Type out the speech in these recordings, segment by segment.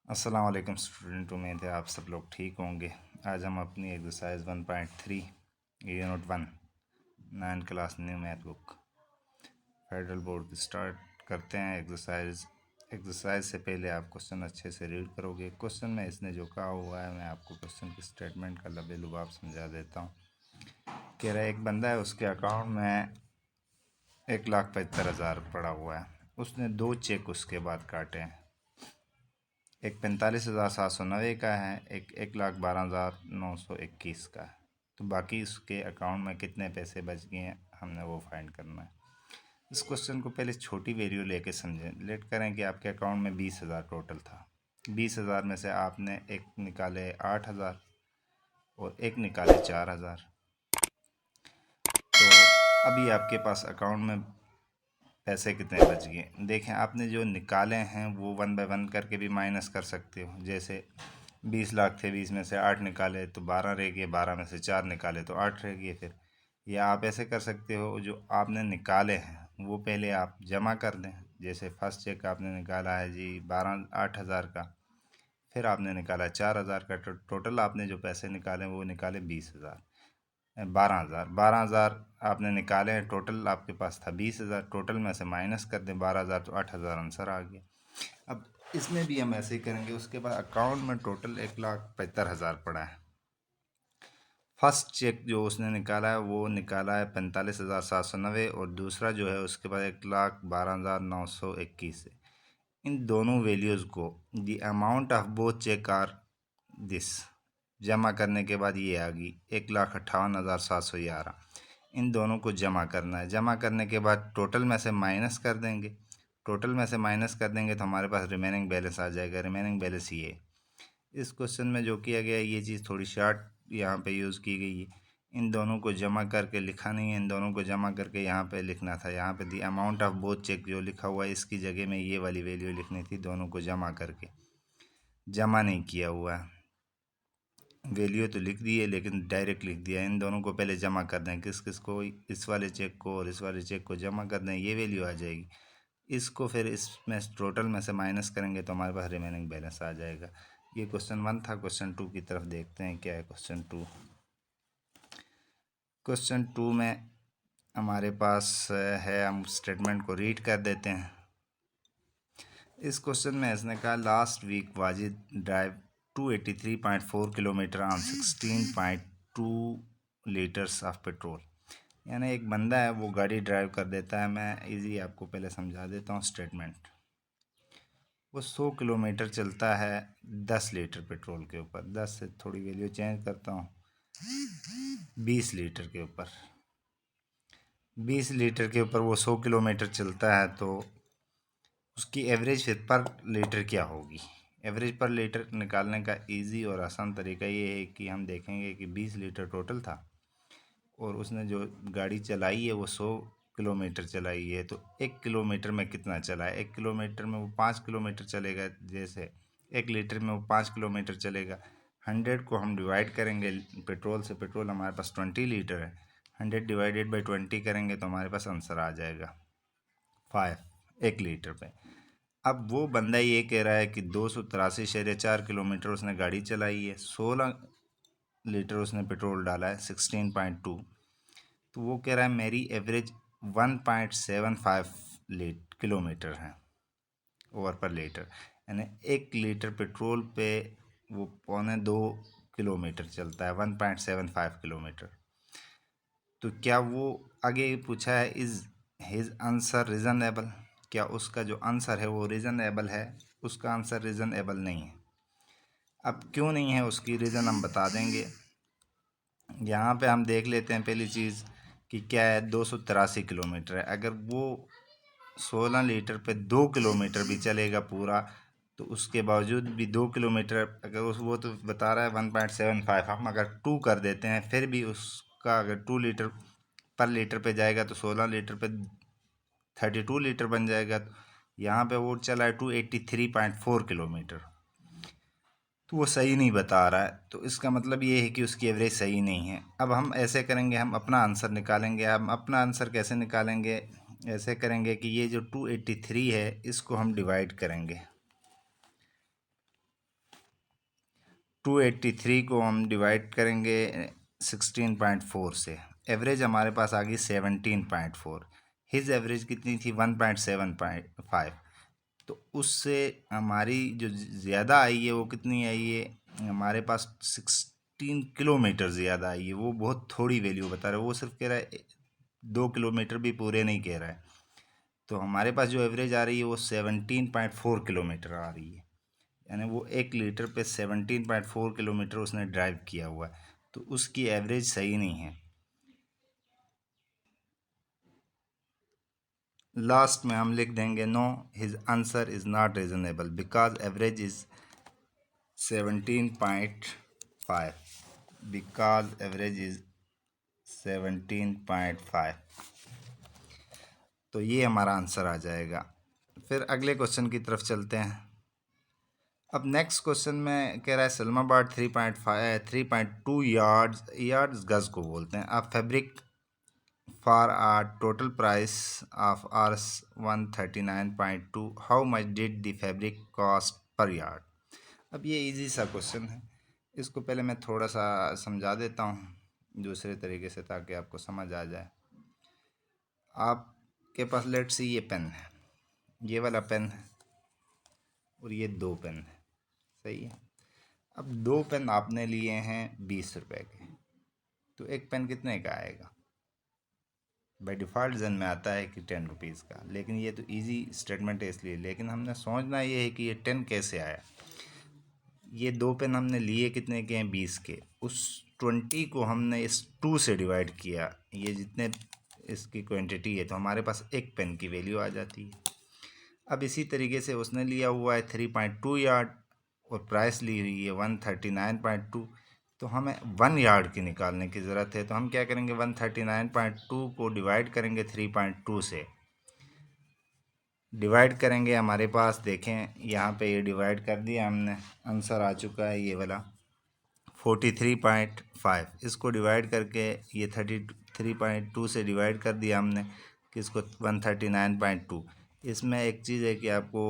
अस्सलाम वालेकुम स्टूडेंट, उम्मीद है आप सब लोग ठीक होंगे। आज हम अपनी exercise 1.3 unit 1 9 class new math book federal board की स्टार्ट करते हैं। एक्सरसाइज से पहले आप क्वेश्चन अच्छे से रीड करोगे। क्वेश्चन में इसने जो कहा हुआ है, मैं आपको क्वेश्चन की स्टेटमेंट का लबे लुबाब समझा देता हूँ। कह रहा है एक बंदा है, उसके अकाउंट में 1,75,000 पड़ा हुआ है। उसने 2 चेक उसके बाद काटे हैं। एक 45,790 का है, एक 1,12,921 का है। तो बाकी उसके अकाउंट में कितने पैसे बच गए हैं, हमने वो फाइंड करना है। इस क्वेश्चन को पहले छोटी वैल्यू लेके समझें। लेट करें कि आपके अकाउंट में 20,000 टोटल था। 20,000 में से आपने एक निकाले 8,000 और एक निकाले 4,000। तो अभी आपके पास अकाउंट में पैसे कितने बच गए देखें। आपने जो निकाले हैं वो 1 बाय 1 करके भी माइनस कर सकते हो। जैसे 20 लाख थे, 20 में से 8 निकाले तो 12 रह गए, 12 में से 4 निकाले तो 8 रह गए। फिर या आप ऐसे कर सकते हो, जो आपने निकाले हैं वो पहले आप जमा कर दें। जैसे फर्स्ट चेक आपने निकाला है जी 8,000 का, फिर आपने निकाला 4,000 का। टोटल आपने जो पैसे निकाले वो निकाले 20,000, 12,000 आपने निकाले हैं। टोटल आपके पास था 20,000। टोटल में से माइनस कर दें 12,000 तो 8,000 आंसर आ गया। अब इसमें भी हम ऐसे ही करेंगे। उसके बाद अकाउंट में टोटल 1,75,000 पड़ा है। फर्स्ट चेक जो उसने निकाला है वो निकाला है 45,790 और दूसरा जो है उसके बाद 1,12,921 है। इन दोनों वैल्यूज़ को the amount of both cheque are this जमा करने के बाद ये आ गई 1,58,711। इन दोनों को जमा करना है। जमा करने के बाद टोटल में से माइनस कर देंगे। टोटल में से माइनस कर देंगे तो हमारे पास रिमेनिंग बैलेंस आ जाएगा। रिमेनिंग बैलेंस ये इस क्वेश्चन में जो किया गया है, ये चीज़ थोड़ी शार्ट यहाँ पे यूज़ की गई है। इन दोनों को जमा करके लिखा नहीं है, इन दोनों को जमा करके यहाँ पे लिखना था। यहाँ पे the amount of both cheque जो लिखा हुआ है, इसकी जगह में ये वाली वैल्यू लिखनी थी। दोनों को जमा करके जमा नहीं किया हुआ है। वैल्यू तो लिख दी है लेकिन डायरेक्ट लिख दिया। इन दोनों को पहले जमा कर दें। किस किस को? इस वाले चेक को और इस वाले चेक को जमा कर दें, ये वैल्यू आ जाएगी। इसको फिर इसमें टोटल में से माइनस करेंगे तो हमारे पास रिमेनिंग बैलेंस आ जाएगा। ये क्वेश्चन 1 था। क्वेश्चन 2 की तरफ देखते हैं क्या है क्वेश्चन 2। क्वेश्चन 2 में हमारे पास है, हम स्टेटमेंट को रीड कर देते हैं। इस क्वेश्चन में इसने कहा last week Wajid drive 283.4 kilometre on 16.2 litres of petrol. यानी एक बंदा है, वो गाड़ी ड्राइव कर देता है। मैं इजी आपको पहले समझा देता हूँ स्टेटमेंट। वो 100 किलोमीटर चलता है 10 लीटर पेट्रोल के ऊपर। 10 से थोड़ी वैल्यू चेंज करता हूँ, 20 लीटर के ऊपर। 20 लीटर के ऊपर वो 100 किलोमीटर चलता है, तो उसकी एवरेज फिर पर लीटर क्या होगी? एवरेज पर लीटर निकालने का इजी और आसान तरीका ये है कि हम देखेंगे कि 20 लीटर टोटल था और उसने जो गाड़ी चलाई है वो 100 किलोमीटर चलाई है। तो 1 किलोमीटर में कितना चला है? 1 किलोमीटर में वो 5 किलोमीटर चलेगा। जैसे 1 लीटर में वो 5 किलोमीटर चलेगा। 100 को हम डिवाइड करेंगे पेट्रोल से। पेट्रोल हमारे पास 20 लीटर है। 100 डिवाइडेड बाई 20 करेंगे तो हमारे पास आंसर आ जाएगा 5 1 लीटर पे। अब वो बंदा ये कह रहा है कि 283.4 किलोमीटर उसने गाड़ी चलाई है, 16 लीटर उसने पेट्रोल डाला है, 16.2। तो वो कह रहा है मेरी एवरेज 1.75 किलोमीटर है ओवर पर लीटर। यानी 1 लीटर पेट्रोल पे वो 1.25 किलोमीटर चलता है, 1.75 किलोमीटर। तो क्या वो आगे पूछा है इज़ हिज आंसर रीज़नेबल? क्या उसका जो आंसर है वो रीज़नेबल है? उसका आंसर रीज़नेबल नहीं है। अब क्यों नहीं है, उसकी रीज़न हम बता देंगे। यहाँ पे हम देख लेते हैं पहली चीज़ कि क्या है, 283 किलोमीटर है। अगर वो 16 लीटर पे 2 किलोमीटर भी चलेगा पूरा, तो उसके बावजूद भी 2 किलोमीटर अगर वो तो बता रहा है 1.75, हम अगर 2 कर देते हैं फिर भी उसका अगर 2 लीटर पर लीटर पे जाएगा तो 16 लीटर पे 32 लीटर बन जाएगा। तो यहाँ पे वो चला है 283.4 किलोमीटर, तो वो सही नहीं बता रहा है। तो इसका मतलब ये है कि उसकी एवरेज सही नहीं है। अब हम ऐसे करेंगे, हम अपना आंसर निकालेंगे। हम अपना आंसर कैसे निकालेंगे? ऐसे करेंगे कि ये जो 283 है इसको हम डिवाइड करेंगे। 283 को हम डिवाइड करेंगे 16.4 से। एवरेज हमारे पास आ गई 17.4। हिज एवरेज कितनी थी 1.75। तो उससे हमारी जो ज़्यादा आई है वो कितनी आई है, हमारे पास 16 किलोमीटर ज़्यादा आई है। वो बहुत थोड़ी वैल्यू बता रहा है, वो सिर्फ कह रहा है 2 किलोमीटर भी पूरे नहीं कह रहा है। तो हमारे पास जो एवरेज आ रही है वो 17.4 किलोमीटर आ रही है, यानी वो 1 लीटर पे 17.4 किलोमीटर उसने ड्राइव किया हुआ है। तो उसकी एवरेज सही नहीं है। लास्ट में हम लिख देंगे no, his answer is not reasonable because average is 17.5, because average is 17.5। तो ये हमारा आंसर आ जाएगा। फिर अगले क्वेश्चन की तरफ चलते हैं। अब नेक्स्ट क्वेश्चन में कह रहा है सलमाबाद 3.2 यार्ड्स गज को बोलते हैं। अब fabric for a total price of Rs 139.2, how much did the fabric cost per yard. अब ये इजी सा क्वेश्चन है, इसको पहले मैं थोड़ा सा समझा देता हूँ दूसरे तरीके से ताकि आपको समझ आ जाए। आपके पास लेट से ये पेन है, ये वाला पेन है और ये 2 पेन है, सही है। अब 2 पेन आपने लिए हैं 20 रुपए के, तो एक पेन कितने का आएगा? बाई डिफ़ॉल्ट जन में आता है कि 10 रुपीज़ का, लेकिन ये तो इजी स्टेटमेंट है इसलिए। लेकिन हमने समझना ये है कि ये 10 कैसे आया। ये 2 पेन हमने लिए कितने के हैं? 20 के। उस 20 को हमने इस 2 से डिवाइड किया, ये जितने इसकी क्वांटिटी है, तो हमारे पास एक पेन की वैल्यू आ जाती है। अब इसी तरीके से उसने लिया हुआ है 3.2 यार्ड और प्राइस ली हुई है 139.2, तो हमें 1 यार्ड की निकालने की ज़रूरत है। तो हम क्या करेंगे, 139.2 को डिवाइड करेंगे 3.2 से। डिवाइड करेंगे, हमारे पास देखें यहाँ पे ये डिवाइड कर दिया हमने, आंसर आ चुका है ये वाला 43.5। इसको डिवाइड करके ये 33.2 से डिवाइड कर दिया हमने कि इसको 139.2। इसमें एक चीज़ है कि आपको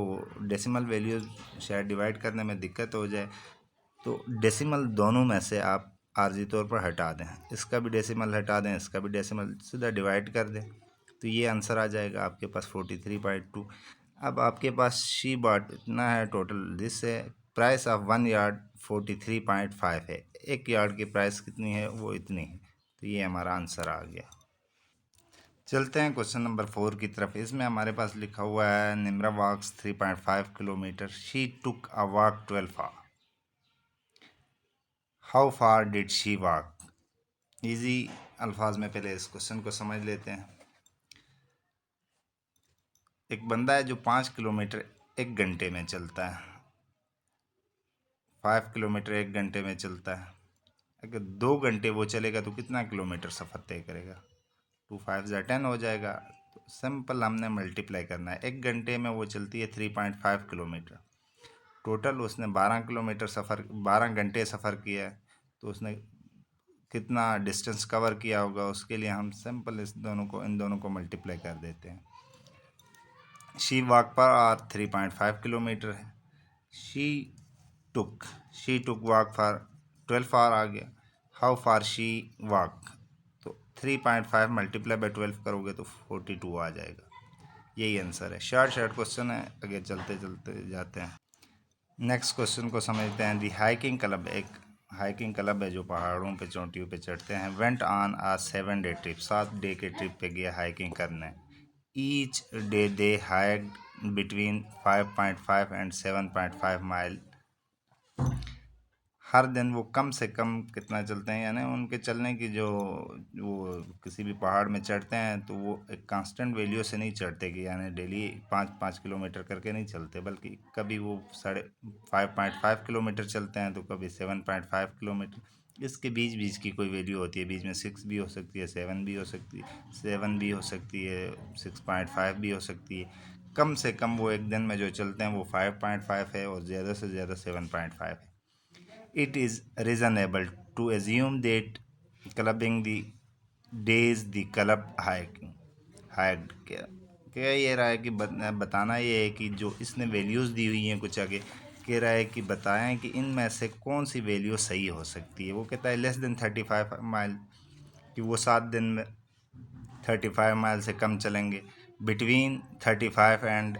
डेसिमल वैल्यूज़ शायद डिवाइड करने में दिक्कत हो जाए, तो डेसिमल दोनों में से आप आर्जी तौर पर हटा दें, इसका भी डेसिमल हटा दें, इसका भी डेसिमल, सीधा डिवाइड कर दें, तो ये आंसर आ जाएगा आपके पास 43.2। अब आपके पास शी बाट इतना है टोटल, जिससे प्राइस ऑफ 1 यार्ड 43.5 है। 1 यार्ड की प्राइस कितनी है? वो इतनी है। तो ये हमारा आंसर आ गया। चलते हैं क्वेश्चन नंबर 4 की तरफ। इसमें हमारे पास लिखा हुआ है Nimra walks 3.5 kilometre, she took a walk 12 hour, how far did she walk. Easy अल्फाज में पहले इस क्वेश्चन को समझ लेते हैं। एक बंदा है जो 5 किलोमीटर 1 घंटे में चलता है, 5 किलोमीटर 1 घंटे में चलता है। अगर 2 घंटे वो चलेगा तो कितना किलोमीटर सफ़र तय करेगा? 2 5 ज़ा 10 हो जाएगा। तो सिंपल हमने मल्टीप्लाई करना है। 1 घंटे में वो चलती है 3.5 किलोमीटर, टोटल उसने 12 किलोमीटर सफ़र, 12 घंटे सफ़र किया है, तो उसने कितना डिस्टेंस कवर किया होगा, उसके लिए हम सिंपल इन दोनों को मल्टीप्लाई कर देते हैं। शी वॉक पर आर 3.5 किलोमीटर है, she took walk for 12 hour आ गया। हाउ फार शी वॉक, तो 3.5 मल्टीप्लाई बाई 12 करोगे तो 42 आ जाएगा। यही आंसर है। शॉर्ट क्वेश्चन है, आगे चलते चलते जाते हैं। नेक्स्ट क्वेश्चन को समझते हैं। दी हाइकिंग क्लब, एक हाइकिंग क्लब है जो पहाड़ों पे चोटियों पे चढ़ते हैं। Went on a 7 day trip, 7 day के ट्रिप पे गया हाइकिंग करने। Each day they hike between 5.5 and 7.5 mile. हर दिन वो कम से कम कितना चलते हैं, यानी उनके चलने की जो, वो किसी भी पहाड़ में चढ़ते हैं तो वो एक कांस्टेंट वैल्यू से नहीं चढ़ते कि यानी डेली 5-5 किलोमीटर करके नहीं चलते, बल्कि कभी वो 5.5 किलोमीटर चलते हैं तो कभी 7.5 किलोमीटर। इसके बीच बीच की कोई वैल्यू होती है, बीच में 6 भी हो सकती है, 7 भी हो सकती है, 7 भी हो सकती है, 6.5 भी हो सकती है। कम से कम वो एक दिन में जो चलते हैं वो 5.5 है और ज़्यादा से ज़्यादा 7.5 है। It is reasonable to assume that clubbing the days the club hiked क्या क्या ये रहा है कि बताना ये है कि जो इसने वैल्यूज़ दी हुई हैं कुछ आगे, कह रहा है कि बताएं कि इनमें से कौन सी वैल्यू सही हो सकती है। वो कहता है लेस देन 35 माइल, कि वो 7 दिन में 35 माइल से कम चलेंगे। बिटवीन 35 एंड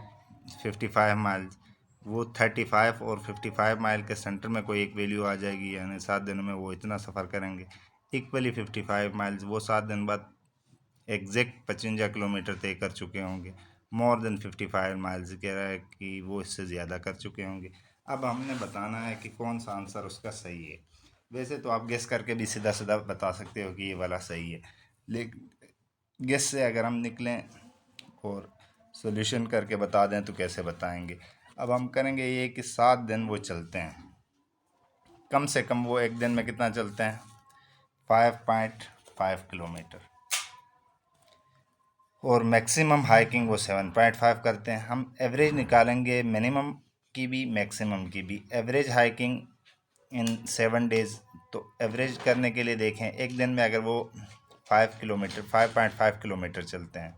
55 माइल्स, वो 35 और 55 माइल के सेंटर में कोई एक वैल्यू आ जाएगी, यानी 7 दिनों में वो इतना सफ़र करेंगे। इक्वली 55 माइल्स, वो 7 दिन बाद एग्जैक्ट 55 किलोमीटर तय कर चुके होंगे। मोर देन 55 माइल्स कह रहा है कि वो इससे ज़्यादा कर चुके होंगे। अब हमने बताना है कि कौन सा आंसर उसका सही है। वैसे तो आप गेस करके भी सीधा सीधा बता सकते हो कि ये वाला सही है, लेकिन गेस से अगर हम निकलें और सॉल्यूशन करके बता दें तो कैसे बताएंगे। अब हम करेंगे ये कि 7 दिन वो चलते हैं, कम से कम वो एक दिन में कितना चलते हैं, 5.5 किलोमीटर, और मैक्सिमम हाइकिंग वो 7.5 करते हैं। हम एवरेज निकालेंगे, मिनिमम की भी मैक्सिमम की भी। एवरेज हाइकिंग इन 7 डेज़, तो एवरेज करने के लिए देखें एक दिन में अगर वो 5.5 किलोमीटर चलते हैं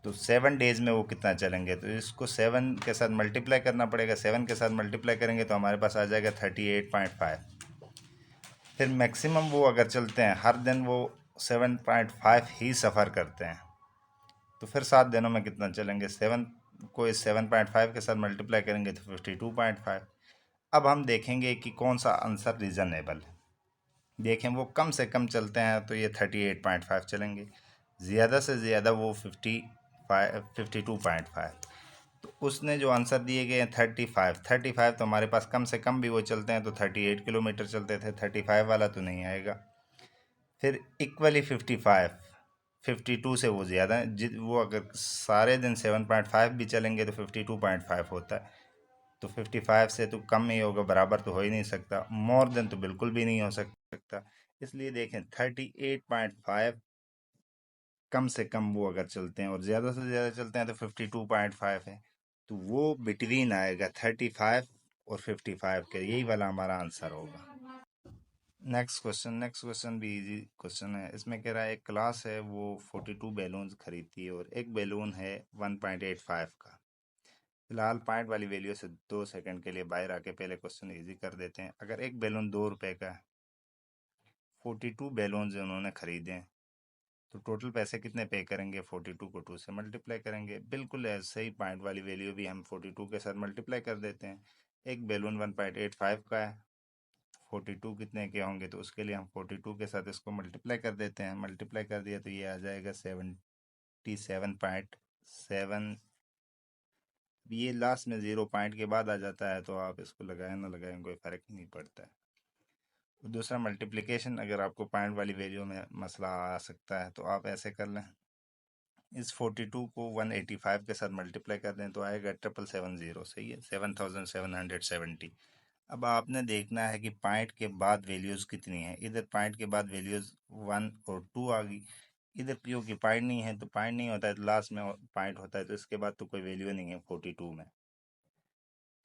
तो 7 डेज़ में वो कितना चलेंगे, तो इसको 7 के साथ मल्टीप्लाई करना पड़ेगा। 7 के साथ मल्टीप्लाई करेंगे तो हमारे पास आ जाएगा 38.5। फिर मैक्सिमम वो अगर चलते हैं हर दिन वो 7.5 ही सफ़र करते हैं, तो फिर 7 दिनों में कितना चलेंगे, 7 को इस 7.5 के साथ मल्टीप्लाई करेंगे तो 52.5। अब हम देखेंगे कि कौन सा आंसर रीज़नेबल है। देखें वो कम से कम चलते हैं तो ये 38.5 चलेंगे, ज़्यादा से ज़्यादा वो 52.5। तो उसने जो आंसर दिए गए हैं 35 तो हमारे पास कम से कम भी वो चलते हैं तो 38 किलोमीटर चलते थे, 35 वाला तो नहीं आएगा। फिर इक्वली 52 से वो ज़्यादा है, वो अगर सारे दिन 7.5 भी चलेंगे तो 52.5 होता है। तो 55 से तो कम ही होगा, बराबर तो हो ही नहीं सकता। मोर देन तो बिल्कुल भी नहीं हो सकता। इसलिए देखें 38.5 कम से कम वो अगर चलते हैं और ज़्यादा से ज़्यादा चलते हैं तो 52.5 है। तो वो बिटवीन आएगा 35 और 55 के, यही वाला हमारा आंसर होगा। नेक्स्ट क्वेश्चन भी इजी क्वेश्चन है। इसमें कह रहा है एक क्लास है वो 42 बैलून खरीदती है और एक बैलून है 1.85 का। फिलहाल पॉइंट वाली वैल्यू से 2 सेकंड के लिए बाहर आके पहले क्वेश्चन इजी कर देते हैं। अगर एक बैलून 2 रुपए का है, 42 बैलून उन्होंने खरीदे हैं, तो टोटल पैसे कितने पे करेंगे, 42 को 2 से मल्टीप्लाई करेंगे। बिल्कुल ऐसे ही पॉइंट वाली वैल्यू भी हम 42 के साथ मल्टीप्लाई कर देते हैं। एक बैलून 1.85 का है, 42 कितने के होंगे, तो उसके लिए हम 42 के साथ इसको मल्टीप्लाई कर देते हैं। मल्टीप्लाई कर दिया तो ये आ जाएगा 77.7। ये लास्ट में 0 पॉइंट के बाद आ जाता है, तो आप इसको लगाएं ना लगाएं कोई फ़र्क नहीं पड़ता है। दूसरा मल्टीप्लिकेशन, अगर आपको पॉइंट वाली वैल्यू में मसला आ सकता है तो आप ऐसे कर लें, इस 42 को 185 के साथ मल्टीप्लाई कर दें तो आएगा 7770, सही है, 7770। अब आपने देखना है कि पॉइंट के बाद वैल्यूज़ कितनी है। इधर पॉइंट के बाद वैल्यूज़ 1 और 2 आ गई, इधर क्योंकि पॉइंट नहीं है तो पॉइंट नहीं होता है, तो लास्ट में पॉइंट होता है, तो इसके बाद तो कोई वैल्यू नहीं है 42 में।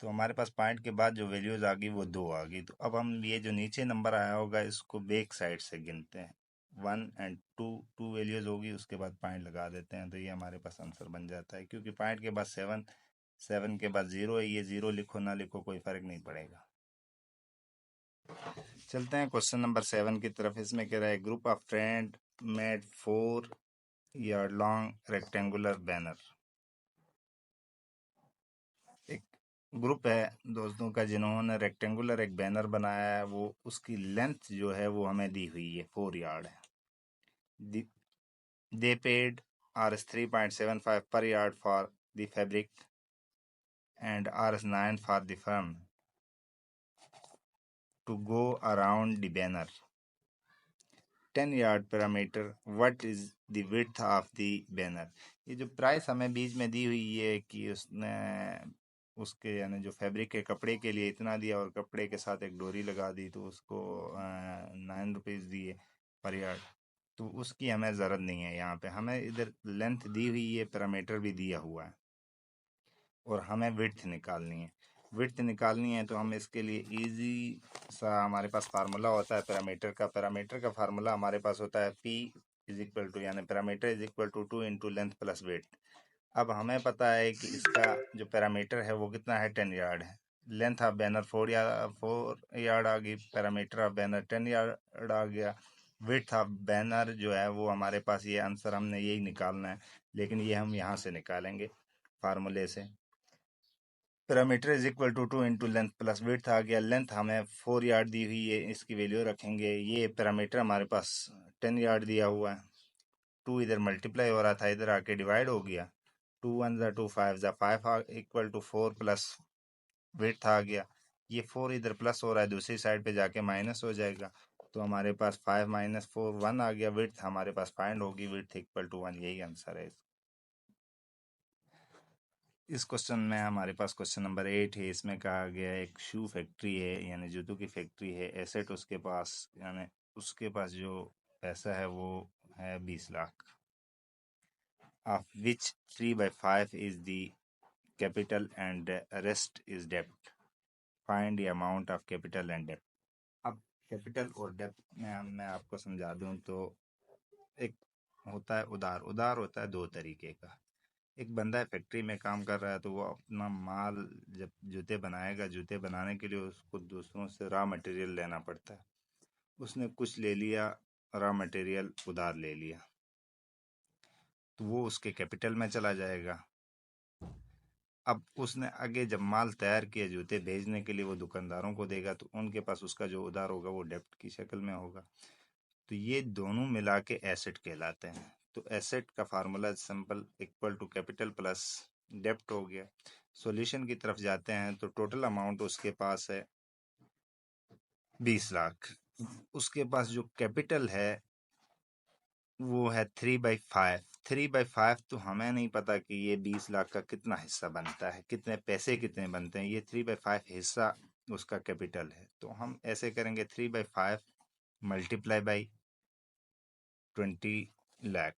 तो हमारे पास पॉइंट के बाद जो वैल्यूज़ आ गई वो 2 आ गई। तो अब हम ये जो नीचे नंबर आया होगा इसको बैक साइड से गिनते हैं। 1 एंड 2 वैल्यूज़ होगी, उसके बाद पॉइंट लगा देते हैं, तो ये हमारे पास आंसर बन जाता है। क्योंकि पॉइंट के बाद 7 के बाद 0 है, ये 0 लिखो ना लिखो कोई फ़र्क नहीं पड़ेगा। चलते हैं क्वेश्चन नंबर 7 की तरफ। इसमें कह रहा है group of friend made 4 yard long rectangular banner. एक ग्रुप है दोस्तों का जिन्होंने रेक्टेंगुलर एक बैनर बनाया है, वो उसकी लेंथ जो है वो हमें दी हुई है 4 यार्ड है। दे paid Rs 3.75 per yard for the fabric and Rs 9 for the firm to go around the banner. 10 yard perimeter, what is the width of the banner? ये जो प्राइस हमें बीच में दी हुई है कि उसने उसके यानी जो फैब्रिक के कपड़े के लिए इतना दिया और कपड़े के साथ एक डोरी लगा दी, तो उसको 9 रुपीज़ दिए पर यार्ड। तो उसकी हमें ज़रूरत नहीं है, यहाँ पे हमें इधर लेंथ दी हुई है, पैरामीटर भी दिया हुआ है और हमें विड्थ निकालनी है। विड्थ निकालनी है तो हम इसके लिए इजी सा हमारे पास फार्मूला होता है पैरामीटर का। पैरामीटर का फार्मूला हमारे पास होता है P इज इक्वल टू, यानी parameter is equal to 2 into length plus width. अब हमें पता है कि इसका जो पैरामीटर है वो कितना है, 10 यार्ड है, लेंथ ऑफ बैनर 4 यार्ड आ गई, पैरामीटर ऑफ बैनर 10 यार्ड आ गया। विड्थ ऑफ बैनर जो है वो हमारे पास, ये आंसर हमने यही निकालना है, लेकिन ये हम यहाँ से निकालेंगे फार्मूले से। Parameter is equal to 2 into length plus width आ गया। लेंथ हमें 4 यार्ड दी हुई है, इसकी वैल्यू रखेंगे। ये पैरामीटर हमारे पास 10 यार्ड दिया हुआ है। 2 इधर मल्टीप्लाई हो रहा था, इधर आके डिवाइड हो गया। 2 1 ज़ा 2 5 ज़ा 5 इक्वल टू 4 प्लस विड्थ आ गया। ये 4 इधर प्लस हो रहा है, दूसरी साइड पे जाके माइनस हो जाएगा। तो हमारे पास 5 माइनस 4 1 आ गया। विड्थ हमारे पास फाइंड होगी, विड्थ इक्वल टू 1, यही आंसर है। इस क्वेश्चन में हमारे पास क्वेश्चन नंबर 8 है। इसमें कहा गया है एक शू फैक्ट्री है, यानी जूतों की फैक्ट्री है। एसेट उसके पास, यानी उसके पास जो पैसा है वो है 20 lakh, of which 3/5 is the capital and rest is डेब्ट। Find the amount of capital and डेब्ट। अब कैपिटल और डेब्ट में मैं आपको समझा दूं तो एक होता है उधार। उधार होता है दो तरीके का। एक बंदा है फैक्ट्री में काम कर रहा है, तो वो अपना माल जब जूते बनाएगा, जूते बनाने के लिए उसको दूसरों से रॉ मटेरियल लेना पड़ता है। उसने कुछ ले लिया, रॉ मटेरियल उधार ले लिया, तो वो उसके कैपिटल में चला जाएगा। अब उसने आगे जब माल तैयार किया जूते भेजने के लिए, वो दुकानदारों को देगा, तो उनके पास उसका जो उधार होगा वो डेब्ट की शक्ल में होगा। तो ये दोनों मिला के एसेट कहलाते हैं। तो एसेट का formula simple, equal to capital plus डेब्ट हो गया। सॉल्यूशन की तरफ जाते हैं तो टोटल अमाउंट उसके पास है 20 लाख। उसके पास जो कैपिटल है वो है 3/5। 3/5 तो हमें नहीं पता कि ये 20 लाख का कितना हिस्सा बनता है, कितने पैसे कितने बनते हैं। ये 3/5 हिस्सा उसका कैपिटल है, तो हम ऐसे करेंगे 3/5 मल्टीप्लाई बाई 20 लाख।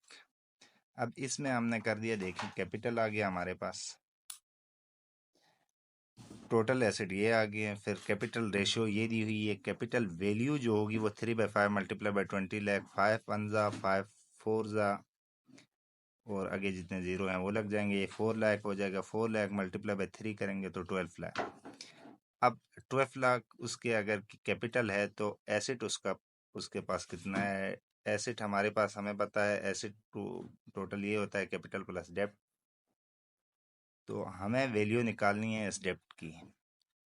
अब इसमें हमने कर दिया, देखिए कैपिटल आ गया हमारे पास, टोटल एसेट ये आ गए हैं, फिर कैपिटल रेशियो ये दी हुई है। कैपिटल वैल्यू जो होगी वो 3/5 मल्टीप्लाई बाई 20 लाख। 5 1 ज़ा 5 4 ज़ा, और आगे जितने जीरो हैं वो लग जाएंगे। ये 4 लाख हो जाएगा। 4 लाख मल्टीप्लाई बाई 3 करेंगे तो 12 लाख। अब 12 लाख उसके अगर कैपिटल है तो एसेट उसका, उसके पास कितना है। एसेट हमारे पास, हमें पता है एसेट टोटल ये होता है कैपिटल प्लस डेब्ट। तो हमें वैल्यू निकालनी है इस डेब्ट की।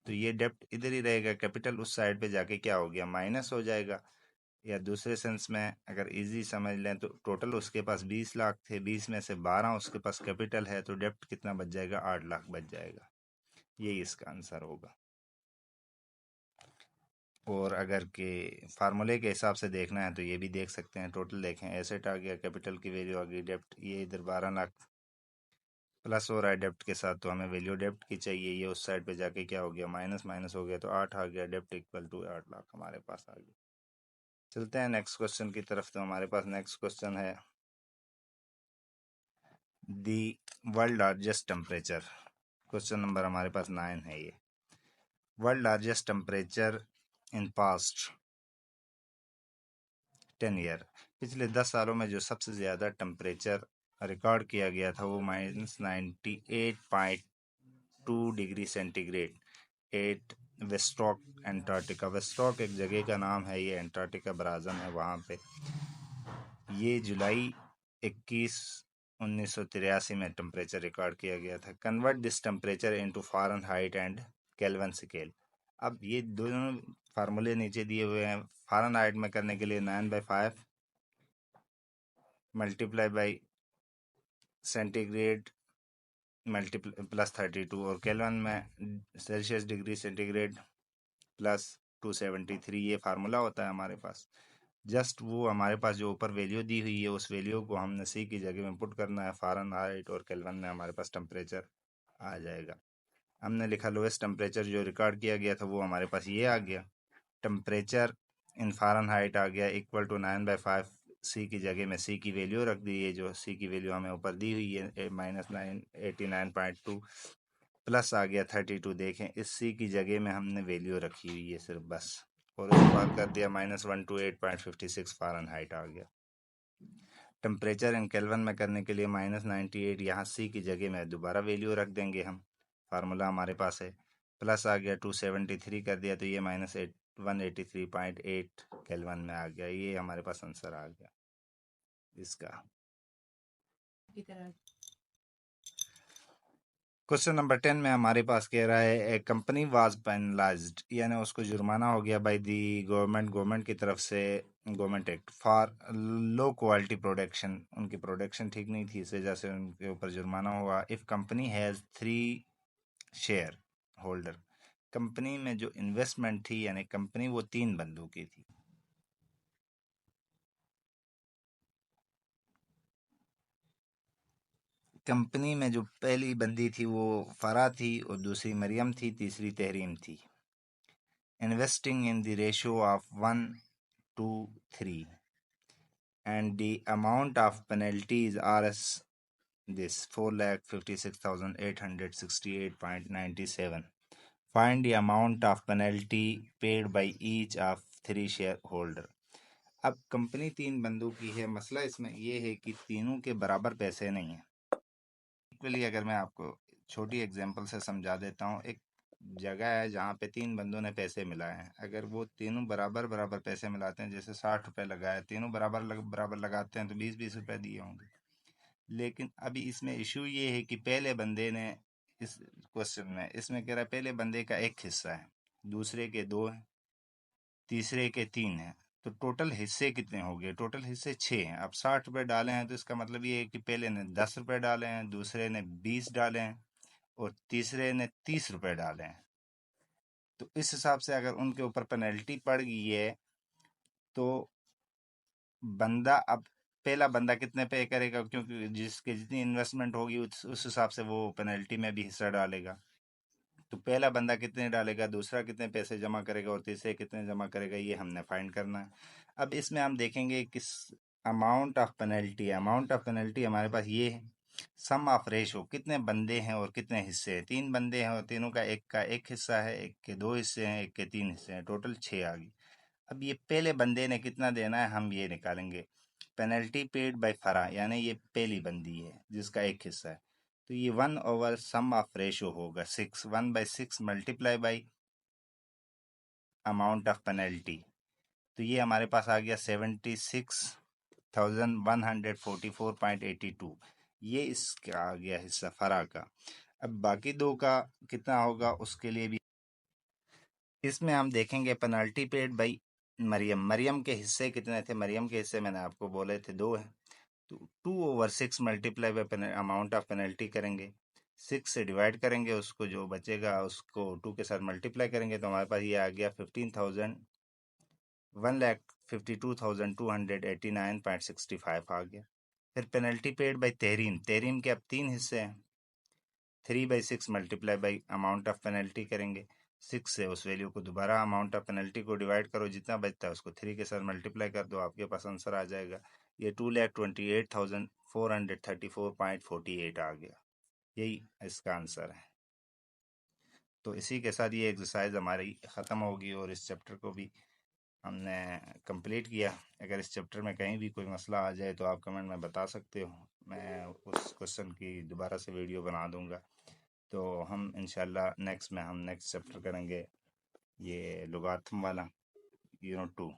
तो ये डेब्ट इधर ही रहेगा, कैपिटल उस साइड पे जाके क्या हो गया, माइनस हो जाएगा। या दूसरे सेंस में अगर इजी समझ लें तो टोटल उसके पास 20 लाख थे, 20 में से 12 उसके पास कैपिटल है, तो डेब्ट कितना बच जाएगा, 8 लाख बच जाएगा। यही इसका आंसर होगा। और अगर के फार्मूले के हिसाब से देखना है तो ये भी देख सकते हैं। टोटल देखें, एसेट आ गया, कैपिटल की वैल्यू आ गई, डेब्ट ये इधर 12 लाख प्लस हो रहा है डेब्ट के साथ, तो हमें वैल्यू डेब्ट की चाहिए। ये उस साइड पे जाके क्या हो गया, माइनस माइनस हो गया, तो 8 आ गया। डेब्ट इक्वल टू 8 लाख हमारे पास आ गया। चलते हैं नेक्स्ट क्वेश्चन की तरफ। तो हमारे पास नेक्स्ट क्वेश्चन है the world largest temperature. Question number हमारे पास 9 है। ये world largest temperature in past 10 year, पिछले 10 सालों में जो सबसे ज़्यादा टेम्परेचर रिकॉर्ड किया गया था वो -98.2 डिग्री सेंटीग्रेड एट वेस्टरॉक एंटार्क्टिका। वेस्टरॉक एक जगह का नाम है, ये एंटार्क्टिका ब्राज़न है वहाँ पे। ये जुलाई 21 1983 में टेम्परेचर रिकॉर्ड किया गया था। Convert this temperature into Fahrenheit and kelvin scale. अब ये दोनों फार्मूले नीचे दिए हुए हैं। फ़ारेनहाइट में करने के लिए 9/5 multiply by centigrade multiply plus 32, और केल्विन में सेल्सियस डिग्री सेंटीग्रेड प्लस 273। ये फार्मूला होता है हमारे पास। जस्ट वो हमारे पास जो ऊपर वैल्यू दी हुई है उस वैल्यू को हमने सी की जगह में पुट करना है। फ़ारेनहाइट और केल्विन में हमारे पास टेम्परेचर आ जाएगा। हमने लिखा लोएस्ट टेम्परेचर जो रिकॉर्ड किया गया था वो हमारे पास ये आ गया। टेम्परेचर इन फ़ारेनहाइट आ गया इक्वल टू 9/5। सी की जगह में सी की वैल्यू रख दी है, जो सी की वैल्यू हमें ऊपर दी हुई है -989.2 प्लस आ गया 32। देखें इस सी की जगह में हमने वैल्यू रखी हुई है सिर्फ बस, और उसके बाद कर दिया -128.56 फ़ारेनहाइट आ गया। टेम्परेचर इन केल्विन में करने के लिए -98, यहाँ सी की जगह में दोबारा वैल्यू रख देंगे हम। फार्मूला हमारे पास है प्लस आ गया 273 कर दिया तो ये माइनस 183.8 केल्विन में आ गया। ये हमारे पास आंसर आ गया इसका। क्वेश्चन नंबर 10 में हमारे पास कह रहा है ए कंपनी वाज पेनलाइज्ड, यानी उसको जुर्माना हो गया बाय दी गवर्नमेंट की तरफ से, government act for low quality production. उनकी प्रोडक्शन ठीक नहीं थी, इस वजह से उनके ऊपर जुर्माना हुआ। If company has 3 share holder, company में जो इन्वेस्टमेंट थी यानी कंपनी वो 3 बंदों की थी। कंपनी में जो पहली बंदी थी वो फरा थी और दूसरी मरियम थी, तीसरी तहरीम थी। Investing in the ratio of 1:3 and the amount of penalties are as this 4,56,868.97. Find the amount of penalty paid by each of 3 shareholder. अब कंपनी 3 बंदों की है, मसला इसमें ये है कि तीनों के बराबर पैसे नहीं हैं। इक्वली अगर मैं आपको छोटी एग्जांपल से समझा देता हूँ, एक जगह है जहाँ पे 3 बंदों ने पैसे मिलाए हैं। अगर वो तीनों बराबर बराबर पैसे मिलाते हैं, जैसे 60 रुपये लगाए, तीनों बराबर लगाते हैं तो 20-20 रुपये दिए होंगे। लेकिन अभी इसमें इशू ये है कि पहले बंदे ने, इस क्वेश्चन में इसमें कह रहा है पहले बंदे का 1 हिस्सा है, दूसरे के 2 है, तीसरे के 3 है, तो टोटल हिस्से कितने हो गए? टोटल हिस्से 6 हैं। अब 60 रुपये डाले हैं तो इसका मतलब ये है कि पहले ने 10 रुपये डाले हैं, दूसरे ने 20 डाले हैं और तीसरे ने 30 रुपये डाले हैं। तो इस हिसाब से अगर उनके ऊपर पेनल्टी पड़ गई है तो बंदा, अब पहला बंदा कितने पे करेगा, क्योंकि जिसके जितनी इन्वेस्टमेंट होगी उस हिसाब से वो पेनल्टी में भी हिस्सा डालेगा। तो पहला बंदा कितने डालेगा, दूसरा कितने पैसे जमा करेगा और तीसरे कितने जमा करेगा, ये हमने फाइंड करना है। अब इसमें हम देखेंगे किस amount of penalty, amount of penalty हमारे पास ये है। सम ऑफ रेशो, कितने बंदे हैं और कितने हिस्से हैं। 3 बंदे हैं और तीनों का एक हिस्सा है, एक के 2 हिस्से हैं, एक के 3 हिस्से हैं, टोटल 6 आ गई। अब ये पहले बंदे ने कितना देना है हम ये निकालेंगे। पेनल्टी पेड बाय फरा, यानी ये पहली बंदी है जिसका एक हिस्सा है, तो ये 1/सम ऑफ रेशो होगा 6, 1/6 multiply by amount of penalty. तो ये हमारे पास आ गया 76,144.82। ये इसका आ गया हिस्सा फरा का। अब बाकी 2 का कितना होगा उसके लिए भी इसमें हम देखेंगे। पेनल्टी पेड बाई मरियम के हिस्से कितने थे? मरियम के हिस्से मैंने आपको बोले थे 2 है, तो 2/6 multiply by amount of penalty करेंगे, 6 से डिवाइड करेंगे, उसको जो बचेगा उसको 2 के साथ मल्टीप्लाई करेंगे तो हमारे पास ये आ गया 1,52,289.65 आ गया। फिर पेनल्टी पेड बाई तहरीम के अब 3 हिस्से हैं, 3/6 multiply by amount of penalty करेंगे, 6 से उस वैल्यू को दोबारा अमाउंट ऑफ पेनल्टी को डिवाइड करो, जितना बचता है उसको 3 के साथ मल्टीप्लाई कर दो, आपके पास आंसर आ जाएगा। ये 2,28,434.48 आ गया। यही इसका आंसर है। तो इसी के साथ ये एक्सरसाइज हमारी ख़त्म होगी और इस चैप्टर को भी हमने कंप्लीट किया। अगर इस चैप्टर में कहीं भी कोई मसला आ जाए तो आप कमेंट में बता सकते हो, मैं उस क्वेश्चन की दोबारा से वीडियो बना दूंगा। तो हम इंशाल्लाह नेक्स्ट चैप्टर करेंगे ये लुगाथम वाला, यूनिट 2।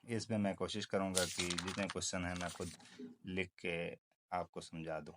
इसमें मैं कोशिश करूंगा कि जितने क्वेश्चन हैं मैं खुद लिख के आपको समझा दूं।